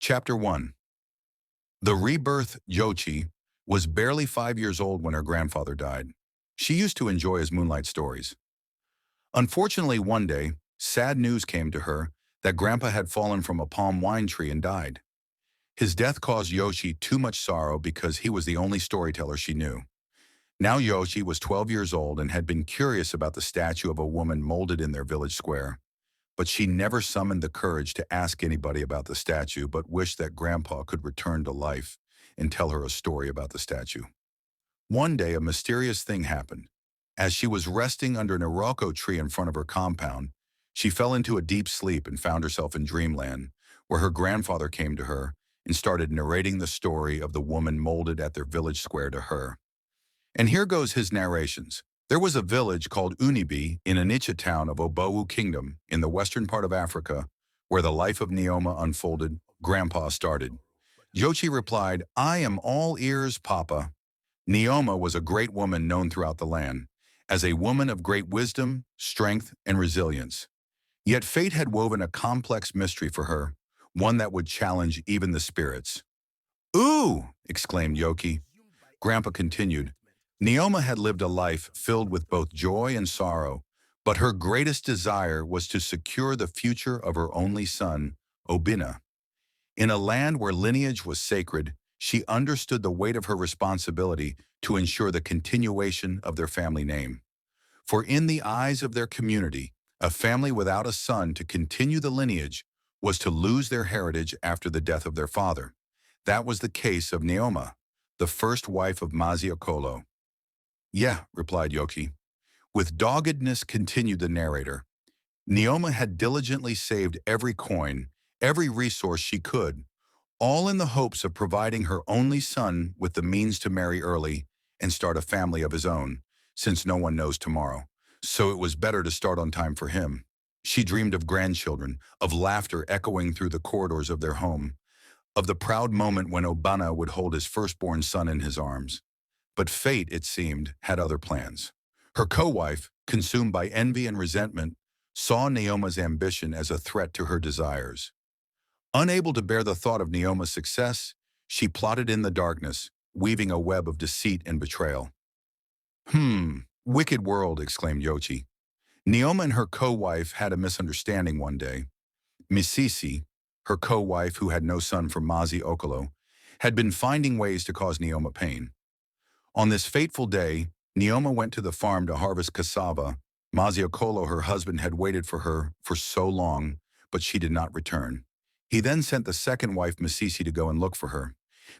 Chapter 1. The Rebirth Jochi was barely 5 years old when her grandfather died. She used to enjoy his moonlight stories. Unfortunately, one day, sad news came to her that Grandpa had fallen from a palm wine tree and died. His death caused Jochi too much sorrow because he was the only storyteller she knew. Now Jochi was 12 years old and had been curious about the statue of a woman molded in their village square. But she never summoned the courage to ask anybody about the statue, but wished that Grandpa could return to life and tell her a story about the statue. One day, a mysterious thing happened. As she was resting under an Iroko tree in front of her compound, she fell into a deep sleep and found herself in dreamland, where her grandfather came to her and started narrating the story of the woman molded at their village square to her. And here goes his narrations. There was a village called Unibi in Anicha town of Obowu Kingdom in the western part of Africa, where the life of Nneoma unfolded. Grandpa started. Jochi replied, "I am all ears, Papa." Nneoma was a great woman known throughout the land, as a woman of great wisdom, strength, and resilience. Yet fate had woven a complex mystery for her, one that would challenge even the spirits. "Ooh!" exclaimed Jochi. Grandpa continued, Nneoma had lived a life filled with both joy and sorrow, but her greatest desire was to secure the future of her only son, Obinna. In a land where lineage was sacred, she understood the weight of her responsibility to ensure the continuation of their family name. For in the eyes of their community, a family without a son to continue the lineage was to lose their heritage after the death of their father. That was the case of Nneoma, the first wife of Mazi Okolo. "Yeah," replied Jochi. With doggedness continued the narrator. Nneoma had diligently saved every coin, every resource she could, all in the hopes of providing her only son with the means to marry early and start a family of his own, since no one knows tomorrow. So it was better to start on time for him. She dreamed of grandchildren, of laughter echoing through the corridors of their home, of the proud moment when Obinna would hold his firstborn son in his arms. But fate, it seemed, had other plans. Her co-wife, consumed by envy and resentment, saw Nneoma's ambition as a threat to her desires. Unable to bear the thought of Nneoma's success, she plotted in the darkness, weaving a web of deceit and betrayal. Wicked world," exclaimed Jochi. Nneoma and her co-wife had a misunderstanding one day. Misisi, her co-wife who had no son from Mazi Okolo, had been finding ways to cause Nneoma pain. On this fateful day, Nneoma went to the farm to harvest cassava. Mazi Okolo, her husband, had waited for her for so long, but she did not return. He then sent the second wife, Misisi, to go and look for her.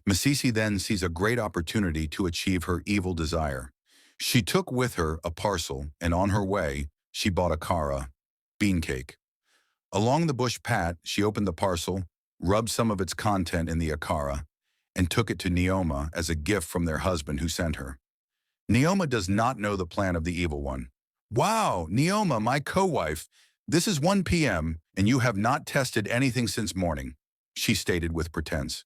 Misisi then sees a great opportunity to achieve her evil desire. She took with her a parcel, and on her way, she bought a kara, bean cake. Along the bush path, she opened the parcel, rubbed some of its content in the akara, and took it to Nneoma as a gift from their husband who sent her. Nneoma does not know the plan of the evil one. "Wow, Nneoma, my co-wife, this is 1 p.m. and you have not tested anything since morning," she stated with pretense.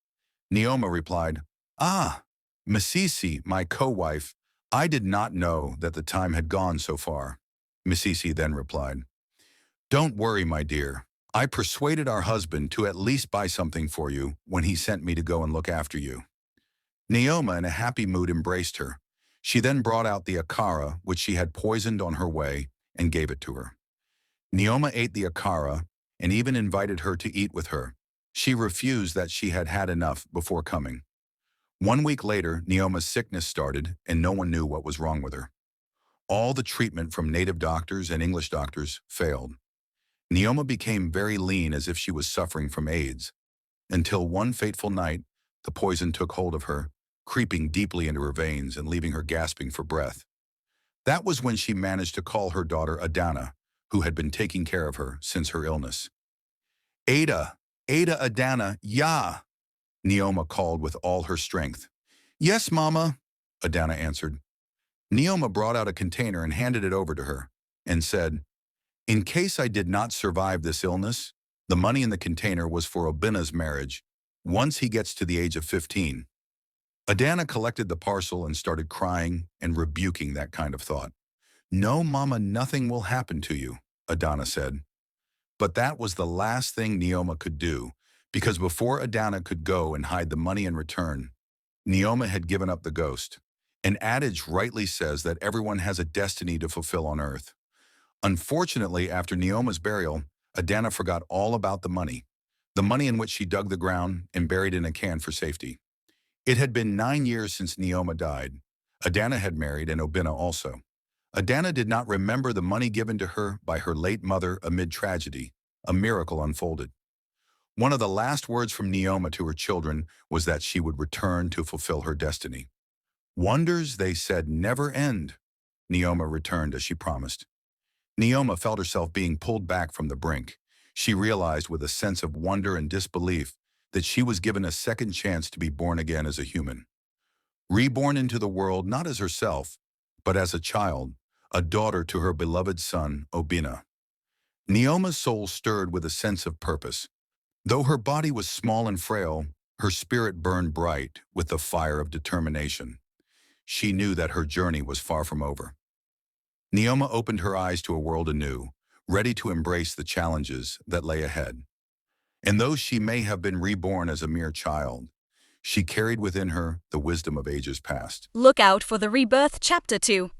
Nneoma replied, "Ah, Misisi, my co-wife, I did not know that the time had gone so far." Misisi then replied, "Don't worry, my dear. I persuaded our husband to at least buy something for you when he sent me to go and look after you." Nneoma, in a happy mood, embraced her. She then brought out the akara, which she had poisoned on her way, and gave it to her. Nneoma ate the akara and even invited her to eat with her. She refused that she had had enough before coming. 1 week later, Nneoma's sickness started, and no one knew what was wrong with her. All the treatment from native doctors and English doctors failed. Nneoma became very lean as if she was suffering from AIDS, until one fateful night, the poison took hold of her, creeping deeply into her veins and leaving her gasping for breath. That was when she managed to call her daughter Adana, who had been taking care of her since her illness. "Ada, Ada Adana, ya!" Nneoma called with all her strength. "Yes, Mama," Adana answered. Nneoma brought out a container and handed it over to her, and said, "In case I did not survive this illness, the money in the container was for Obinna's marriage, once he gets to the age of 15. Adana collected the parcel and started crying and rebuking that kind of thought. "No, Mama, nothing will happen to you," Adana said. But that was the last thing Nneoma could do, Because before Adana could go and hide the money in return, Nneoma had given up the ghost. An adage rightly says that everyone has a destiny to fulfill on Earth. Unfortunately, after Nneoma's burial, Adana forgot all about the money in which she dug the ground and buried in a can for safety. It had been 9 years since Nneoma died. Adana had married and Obinna also. Adana did not remember the money given to her by her late mother amid tragedy. A miracle unfolded. One of the last words from Nneoma to her children was that she would return to fulfill her destiny. Wonders, they said, never end. Nneoma returned as she promised. Nneoma felt herself being pulled back from the brink. She realized with a sense of wonder and disbelief that she was given a second chance to be born again as a human. Reborn into the world not as herself, but as a child, a daughter to her beloved son, Obinna. Nneoma's soul stirred with a sense of purpose. Though her body was small and frail, her spirit burned bright with the fire of determination. She knew that her journey was far from over. Nneoma opened her eyes to a world anew, ready to embrace the challenges that lay ahead. And though she may have been reborn as a mere child, she carried within her the wisdom of ages past. Look out for the Rebirth Chapter 2.